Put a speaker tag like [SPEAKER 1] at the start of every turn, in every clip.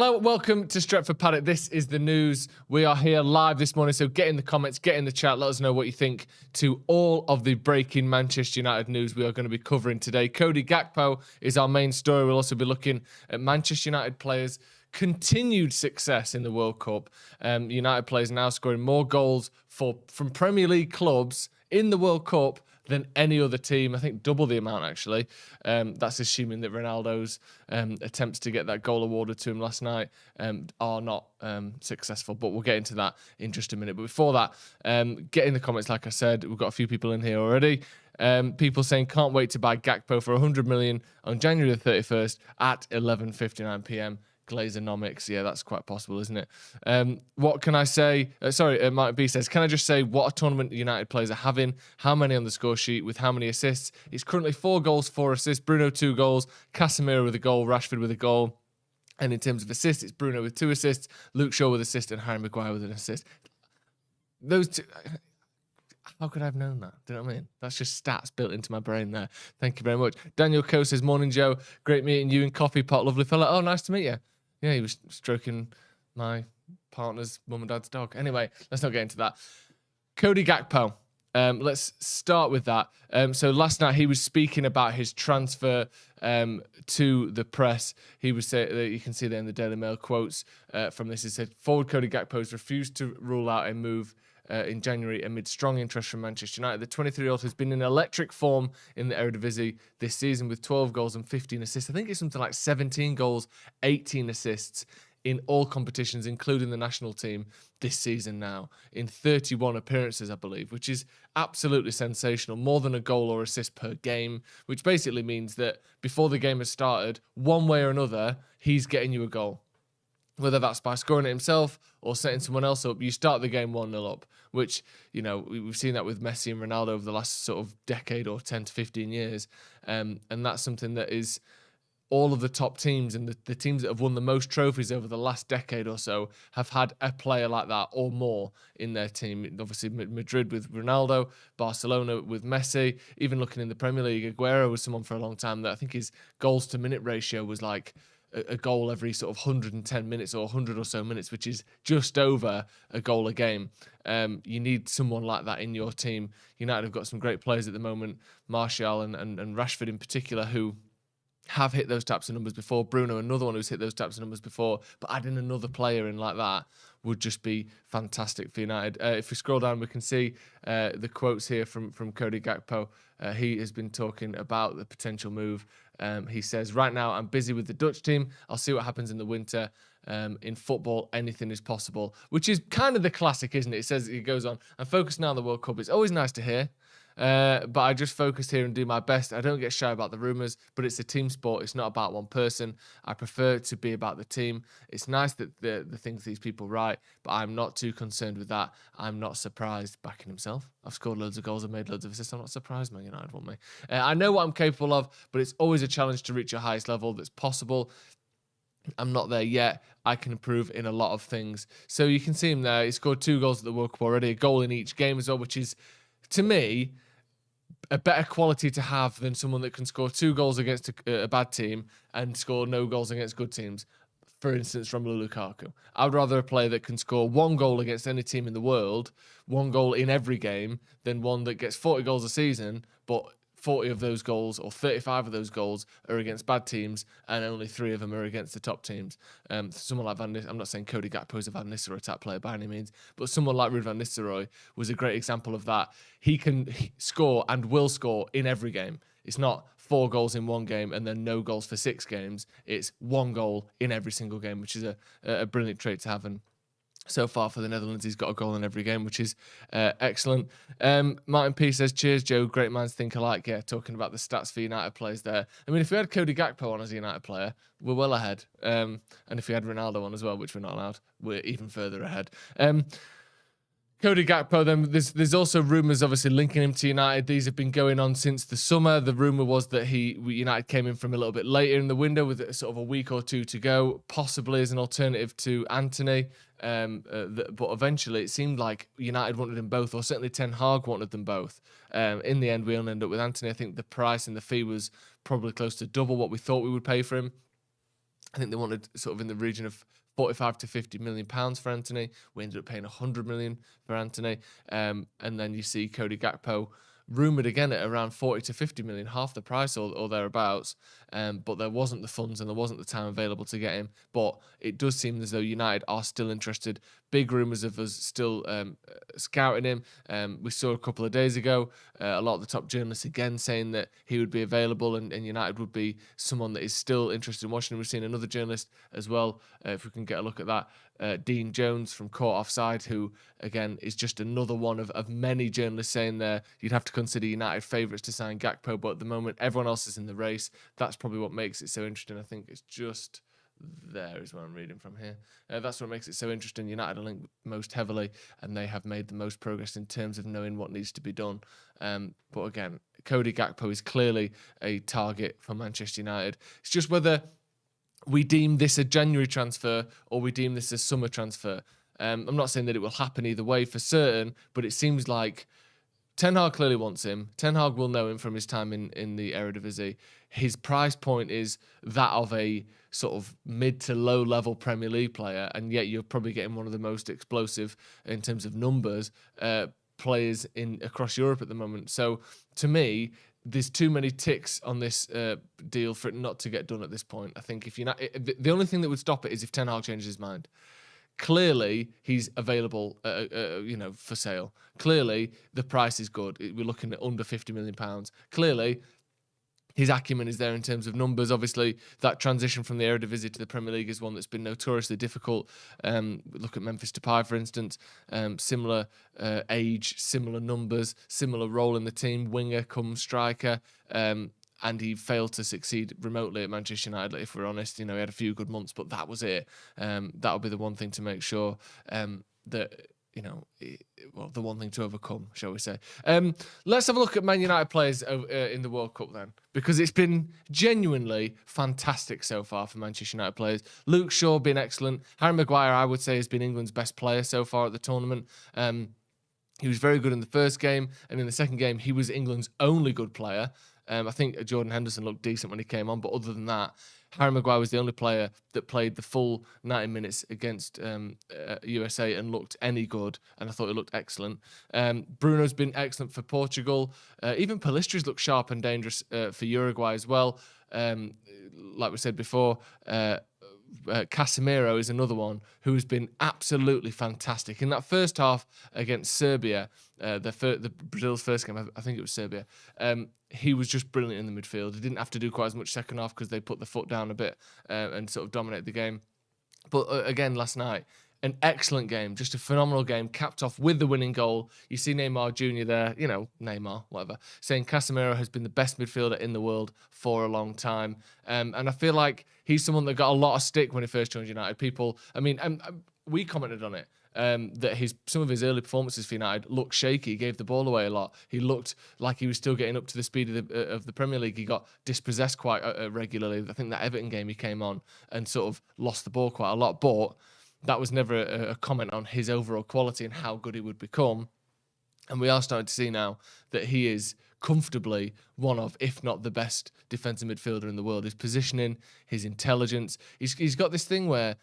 [SPEAKER 1] Hello, welcome to Stretford Paddock. This is the news. We are here live this morning, so get in the comments, get in the chat, let us know what you think to all of the breaking Manchester United news we are going to be covering today. Cody Gakpo is our main story. We'll also be looking at Manchester United players' continued success in the World Cup. United players now scoring more goals from Premier League clubs in the World Cup than any other team. I think double the amount, actually. That's assuming that Ronaldo's attempts to get that goal awarded to him last night are not successful. But we'll get into that in just a minute. But before that, get in the comments, like I said. We've got a few people in here already. People saying, can't wait to buy Gakpo for 100 million on January the 31st at 11:59 p.m. Glazonomics. Yeah, that's quite possible, isn't it? What can I say? Mike B says, can I just say what a tournament United players are having? How many on the score sheet with how many assists? It's currently 4 goals, 4 assists. Bruno 2 goals, Casemiro with a goal, Rashford with a goal. And in terms of assists, it's Bruno with 2 assists, Luke Shaw with an assist, and Harry Maguire with an assist. Those two... How could I have known that? Do you know what I mean? That's just stats built into my brain there. Thank you very much. Daniel Coe says, morning, Joe. Great meeting you in Coffee Pot. Lovely fella. Oh, nice to meet you. Yeah, he was stroking my partner's mum and dad's dog. Anyway, let's not get into that. Cody Gakpo. Let's start with that. So last night he was speaking about his transfer to the press. He was saying, you can see there in the Daily Mail quotes from this. He said, forward Cody Gakpo has refused to rule out a move in January amid strong interest from Manchester United. The 23-year-old has been in electric form in the Eredivisie this season with 12 goals and 15 assists. I think it's something like 17 goals, 18 assists in all competitions, including the national team this season now, in 31 appearances, I believe, which is absolutely sensational. More than a goal or assist per game, which basically means that before the game has started, one way or another, he's getting you a goal. Whether that's by scoring it himself or setting someone else up, you start the game 1-0 up, which, you know, we've seen that with Messi and Ronaldo over the last sort of decade or 10 to 15 years. And that's something that is all of the top teams and the teams that have won the most trophies over the last decade or so have had a player like that or more in their team. Obviously, Madrid with Ronaldo, Barcelona with Messi. Even looking in the Premier League, Aguero was someone for a long time that I think his goals to minute ratio was like a goal every sort of 110 minutes or 100 or so minutes, which is just over a goal a game. You need someone like that in your team. United have got some great players at the moment, Martial and Rashford in particular, who have hit those types of numbers before. Bruno, another one who's hit those types of numbers before. But adding another player in like that would just be fantastic for United. If we scroll down, we can see the quotes here from Cody Gakpo. He has been talking about the potential move. He says, right now, I'm busy with the Dutch team. I'll see what happens in the winter. In football, anything is possible, which is kind of the classic, isn't it? It says, he goes on, I'm focused now on the World Cup. It's always nice to hear. But I just focus here and do my best. I don't get shy about the rumours, but it's a team sport. It's not about one person. I prefer it to be about the team. It's nice that the things these people write, but I'm not too concerned with that. I'm not surprised. Backing himself. I've scored loads of goals and made loads of assists. I'm not surprised Man United want me. I know what I'm capable of, but it's always a challenge to reach your highest level that's possible. I'm not there yet. I can improve in a lot of things. So you can see him there. He scored 2 goals at the World Cup already, a goal in each game as well, which is, to me, a better quality to have than someone that can score 2 goals against a bad team and score no goals against good teams. For instance, Romelu Lukaku. I'd rather a player that can score 1 goal against any team in the world, 1 goal in every game, than one that gets 40 goals a season, but 40 of those goals or 35 of those goals are against bad teams and only 3 of them are against the top teams. Someone like Van Nistelrooy, I'm not saying Cody Gakpo is a Van Nistelrooy type player by any means, but someone like Ruud Van Nistelrooy was a great example of that. He can score and will score in every game. It's not 4 goals in 1 game and then no goals for 6 games. It's 1 goal in every single game, which is a brilliant trait to have. And so far for the Netherlands, he's got a goal in every game, which is excellent. Martin P says, cheers, Joe. Great minds think alike. Yeah, talking about the stats for United players there. I mean, if we had Cody Gakpo on as a United player, we're well ahead. And if we had Ronaldo on as well, which we're not allowed, we're even further ahead. Cody Gakpo, then there's also rumours obviously linking him to United. These have been going on since the summer. The rumour was that United came in from a little bit later in the window with sort of a week or 2 to go, possibly as an alternative to Antony. But eventually it seemed like United wanted them both, or certainly Ten Hag wanted them both. In the end, we only ended up with Antony. I think the price and the fee was probably close to double what we thought we would pay for him. I think they wanted sort of in the region of 45 to 50 million pounds for Anthony. We ended up paying 100 million for Anthony. And then you see Cody Gakpo rumoured again at around 40 to 50 million, half the price or thereabouts. But there wasn't the funds and there wasn't the time available to get him. But it does seem as though United are still interested. Big rumours of us still scouting him. We saw a couple of days ago a lot of the top journalists again saying that he would be available and United would be someone that is still interested in watching him. We've seen another journalist as well, if we can get a look at that, Dean Jones from Caught Offside, who again is just another one of many journalists saying there you'd have to consider United favourites to sign Gakpo, but at the moment everyone else is in the race. That's probably what makes it so interesting. I think it's just there is where I'm reading from here. That's what makes it so interesting. United are linked most heavily and they have made the most progress in terms of knowing what needs to be done. But again, Cody Gakpo is clearly a target for Manchester United. It's just whether we deem this a January transfer or we deem this a summer transfer. I'm not saying that it will happen either way for certain, but it seems like Ten Hag clearly wants him. Ten Hag will know him from his time in the Eredivisie. His price point is that of a sort of mid to low level Premier League player, and yet you're probably getting one of the most explosive in terms of numbers players in across Europe at the moment. So to me, there's too many ticks on this deal for it not to get done at this point. I think if you're not, the only thing that would stop it is if Ten Hag changes his mind. Clearly, he's available, for sale. Clearly, the price is good. We're looking at under £50 million. Clearly, his acumen is there in terms of numbers. Obviously, that transition from the Eredivisie to the Premier League is one that's been notoriously difficult. Look at Memphis Depay, for instance. Similar age, similar numbers, similar role in the team. Winger come striker. And he failed to succeed remotely at Manchester United, if we're honest. He had a few good months, but that was it. That'll be the one thing to make sure that, the one thing to overcome, shall we say. Let's have a look at Man United players in the World Cup then, because it's been genuinely fantastic so far for Manchester United players. Luke Shaw been excellent. Harry Maguire, I would say, has been England's best player so far at the tournament. He was very good in the first game, and in the second game, he was England's only good player. I think Jordan Henderson looked decent when he came on, but other than that, Harry Maguire was the only player that played the full 90 minutes against USA and looked any good, and I thought he looked excellent. Bruno's been excellent for Portugal. Even Palistri's looked sharp and dangerous for Uruguay as well. Like we said before, Casemiro is another one who has been absolutely fantastic. In that first half against Serbia, the Brazil's first game, I think it was Serbia, he was just brilliant in the midfield. He didn't have to do quite as much second half because they put the foot down a bit and sort of dominate the game. But again, last night, an excellent game, just a phenomenal game, capped off with the winning goal. You see Neymar Jr. there, Neymar, whatever, saying Casemiro has been the best midfielder in the world for a long time. And I feel like he's someone that got a lot of stick when he first joined United. We commented on it. That some of his early performances for United looked shaky. He gave the ball away a lot. He looked like he was still getting up to the speed of the Premier League. He got dispossessed quite regularly. I think that Everton game he came on and sort of lost the ball quite a lot. But that was never a comment on his overall quality and how good he would become. And we are starting to see now that he is comfortably one of, if not the best defensive midfielder in the world. His positioning, his intelligence. He's got this thing where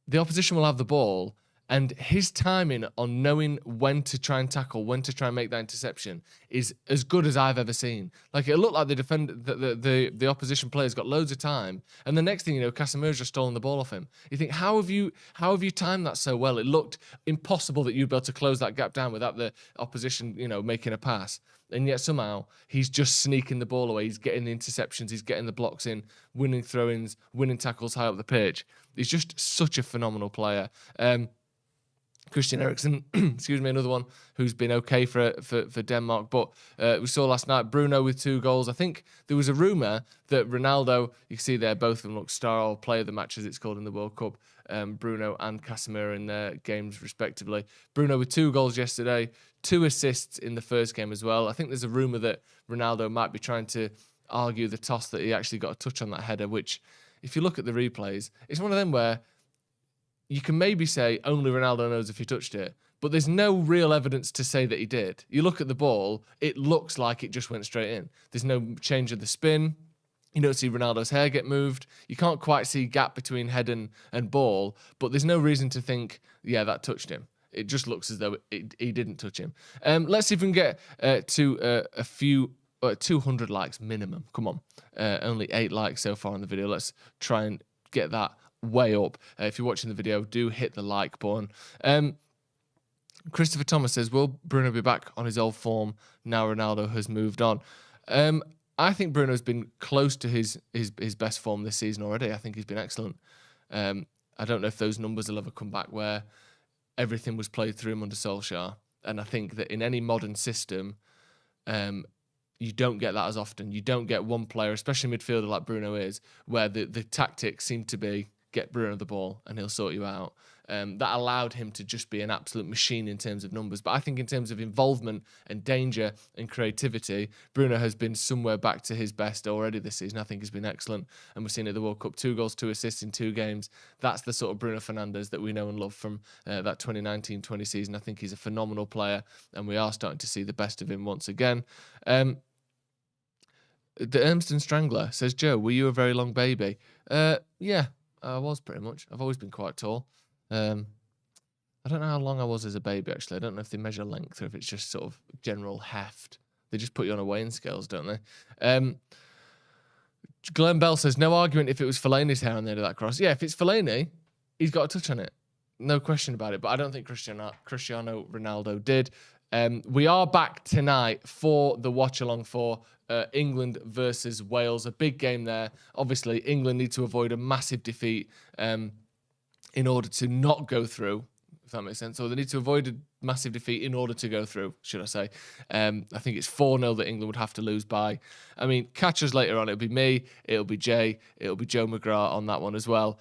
[SPEAKER 1] the opposition will have the ball, and his timing on knowing when to try and tackle, when to try and make that interception is as good as I've ever seen. Like, it looked like the opposition players got loads of time, and the next thing you know, Casemiro's just stolen the ball off him. You think, how have you timed that so well? It looked impossible that you'd be able to close that gap down without the opposition, making a pass. And yet somehow he's just sneaking the ball away. He's getting the interceptions. He's getting the blocks in, winning throw-ins, winning tackles high up the pitch. He's just such a phenomenal player. Christian Eriksen, another one who's been okay for Denmark. But we saw last night Bruno with 2 goals. I think there was a rumour that Ronaldo, you can see there, both of them look star or player of the match as it's called in the World Cup. Bruno and Casemiro in their games respectively. Bruno with 2 goals yesterday, 2 assists in the first game as well. I think there's a rumour that Ronaldo might be trying to argue the toss that he actually got a touch on that header, which, if you look at the replays, it's one of them where you can maybe say only Ronaldo knows if he touched it, but there's no real evidence to say that he did. You look at the ball, it looks like it just went straight in. There's no change of the spin. You don't see Ronaldo's hair get moved. You can't quite see gap between head and ball, but there's no reason to think, yeah, that touched him. It just looks as though he didn't touch him. Let's see if we can get to a few 200 likes minimum. Come on. Only 8 likes so far on the video. Let's try and get that way up. If you're watching the video, do hit the like button. Christopher Thomas says, will Bruno be back on his old form now Ronaldo has moved on? I think Bruno's been close to his best form this season already. I think he's been excellent. I don't know if those numbers will ever come back where everything was played through him under Solskjaer. And I think that in any modern system, you don't get that as often. You don't get one player, especially a midfielder like Bruno is, where the tactics seem to be get Bruno the ball and he'll sort you out. That allowed him to just be an absolute machine in terms of numbers. But I think in terms of involvement and danger and creativity, Bruno has been somewhere back to his best already this season. I think he's been excellent. And we've seen at the World Cup, 2 goals, 2 assists in 2 games. That's the sort of Bruno Fernandes that we know and love from that 2019-20 season. I think he's a phenomenal player and we are starting to see the best of him once again. The Ermston Strangler says, Joe, were you a very long baby? Yeah, I was pretty much. I've always been quite tall. I don't know how long I was as a baby, actually. I don't know if they measure length or if it's just sort of general heft. They just put you on a weighing scales, don't they? Glenn Bell says, no argument if it was Fellaini's hair on the end of that cross. Yeah, if it's Fellaini, he's got a touch on it. No question about it. But I don't think Cristiano Ronaldo did. We are back tonight for the watch-along for England versus Wales. A big game there. Obviously, England need to avoid a massive defeat in order to not go through, if that makes sense. So they need to avoid a massive defeat in order to go through, should I say. I think it's 4-0 that England would have to lose by. I mean, catch us later on. It'll be me, it'll be Jay, it'll be Joe McGrath on that one as well.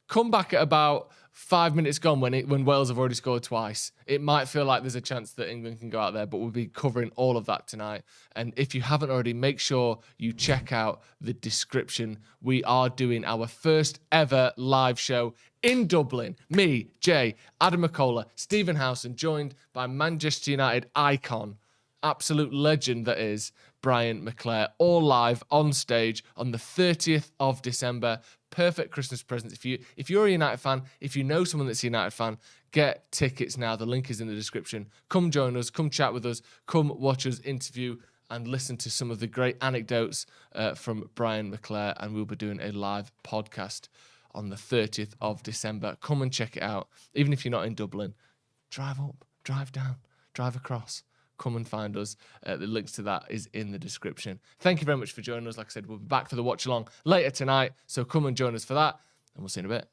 [SPEAKER 1] Come back at about 5 minutes gone when Wales have already scored twice. It might feel like there's a chance that England can go out there, but we'll be covering all of that tonight. And if you haven't already, make sure you check out the description. We are doing our first ever live show in Dublin. Me, Jay, Adam McCullough, Stephen Howson, joined by Manchester United icon, absolute legend that is, Brian McClare, all live on stage on the 30th of December. Perfect Christmas presents. If you're a United fan, if you know someone that's a United fan, get tickets now. The link is in the description. Come join us, come chat with us, come watch us interview and listen to some of the great anecdotes from Brian McClare, and we'll be doing a live podcast on the 30th of December. Come and check it out. Even if you're not in Dublin, drive up, drive down, drive across. Come and find us. The links to that is in the description. Thank you very much for joining us. Like I said, we'll be back for the watch along later tonight. So come and join us for that, and we'll see you in a bit.